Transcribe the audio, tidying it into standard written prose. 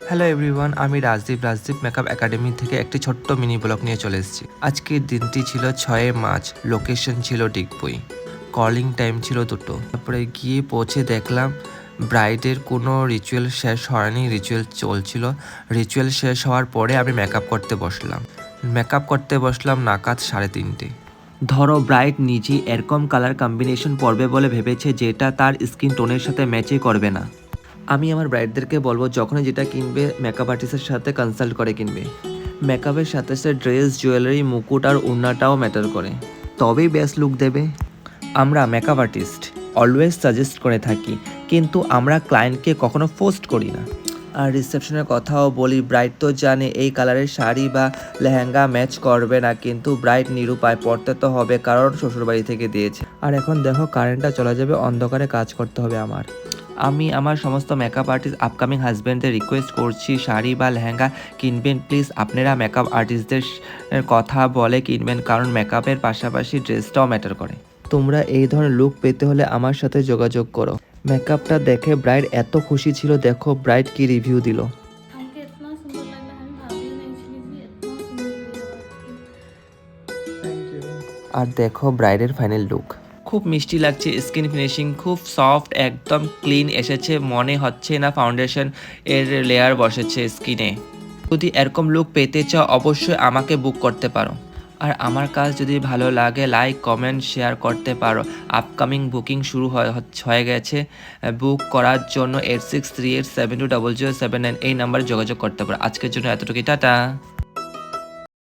Hello everyone, আমি Rajdeep makeup academy থেকে একটি ছোট্ট মিনি ব্লগ নিয়ে চলে এসেছি। আজকের দিনটি ছিল 6 মার্চ, লোকেশন ছিল ডিগবই, কলিং টাইম ছিল 2টো। তারপরে গিয়ে পৌঁছে দেখলাম ব্রাইডের কোনো রিচুয়াল শেষ হয়নি, রিচুয়াল চলছিল। রিচুয়াল শেষ হওয়ার পরে আমি মেকআপ করতে বসলাম নাগাদ 3:30। ধরো ব্রাইড নিজেই এরকম কালার কম্বিনেশন পরবে বলে ভেবেছে যেটা তার স্কিন টোনের সাথে ম্যাচই করবে না। আমি আমার ব্রাইডদেরকে বলবো যখনই যেটা কিনবে মেকআপ আর্টিস্টের সাথে কনসাল্ট করে কিনবে। মেকআপের সাথে সাথে ড্রেস, জুয়েলারি, মুকুট আর ওড়নাটাও ম্যাটার করে, তবেই বেস্ট লুক দেবে। আমরা মেকআপ আর্টিস্ট অলওয়েজ সাজেস্ট করে থাকি, কিন্তু আমরা ক্লায়েন্টকে কখনো ফোর্স করি না। আর রিসেপশনের কথাও বলি, ব্রাইড তো জানে এই কালারের শাড়ি বা লেহেঙ্গা ম্যাচ করবে না, কিন্তু ব্রাইড নিরুপায় পড়তে তো হবে, কারণ শ্বশুরবাড়ি থেকে দিয়েছে। আর এখন দেখো কারেন্টটা চলে যাবে, অন্ধকারে কাজ করতে হবে আমি আমার সমস্ত মেকআপ আর্টিস্ট আপকামিং হাজব্যান্ডদের রিকোয়েস্ট করছি, শাড়ি বা লেহেঙ্গা কিনবেন প্লিজ আপনারা মেকআপ আর্টিস্টদের কথা বলে কিনবেন, কারণ মেকআপের পাশাপাশি ড্রেসটাও ম্যাটার করে। তোমরা এই ধরনের লুক পেতে হলে আমার সাথে যোগাযোগ করো। মেকআপটা দেখে ব্রাইড এত খুশি ছিল, দেখো ব্রাইড কি রিভিউ দিল। हमको इतना सुंदर लग रहा है, हम भाभी नहीं इसलिए भी इतना सुंदर लग আর দেখো ব্রাইডের ফাইনাল লুক, খুব মিষ্টি লাগছে, স্কিন ফিনিশিং খুব সফট, একদম ক্লিন এসেছে, মনে হচ্ছে না ফাউন্ডেশন এর লেয়ার বসেছে স্কিনে। যদি এরকম লুক পেতে চাও অবশ্যই আমাকে বুক করতে পারো। আর আমার কাজ যদি ভালো লাগে লাইক কমেন্ট শেয়ার করতে পারো। আপকামিং বুকিং শুরু হয়ে গেছে। বুক করার জন্য 8638720079 এই নাম্বারে যোগাযোগ করতে পারো। আজকের জন্য এতটুকুই, টাটা।